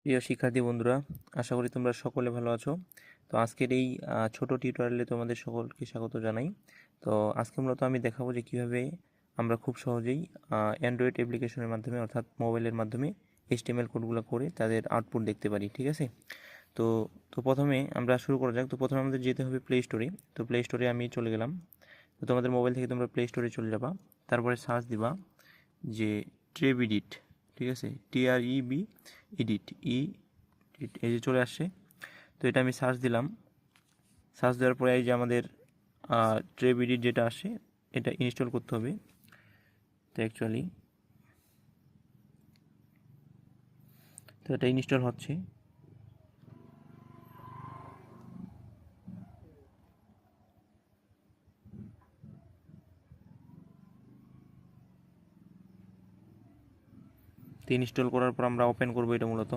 প্রিয় শিক্ষার্থী বন্ধুরা, আশা করি তোমরা সকলে ভালো আছো। তো আজকের এই ছোট টিউটোরিয়ালে তোমাদের সকলকে স্বাগত জানাই। তো আজকে মূলত আমি দেখাবো যে কীভাবে আমরা খুব সহজেই অ্যান্ড্রয়েড অ্যাপ্লিকেশনের মাধ্যমে অর্থাৎ মোবাইলের মাধ্যমে HTML কোডগুলো করে তাদের আউটপুট দেখতে পারি। ঠিক আছে? তো তো প্রথমে আমরা শুরু করা যাক। তো প্রথমে আমাদের যেতে হবে প্লে স্টোরে। তো প্লে স্টোরে আমি চলে গেলাম। তো তোমাদের মোবাইল থেকে তোমরা প্লে স্টোরে চলে যাবা, তারপরে সার্চ দিবা যে ট্রেভ এডিট। ঠিক আছে, TREB এডিট এই যে চলে আসছে। তো এটা আমি সার্চ দিলাম। সার্চ দেওয়ার পরে এই যে আমাদের ট্রেভ এডিট যেটা আসে এটা ইনস্টল করতে হবে। তো অ্যাকচুয়ালি এটা ইনস্টল হচ্ছে। তো ইনস্টল করার পর আমরা ওপেন করবো এটা মূলত।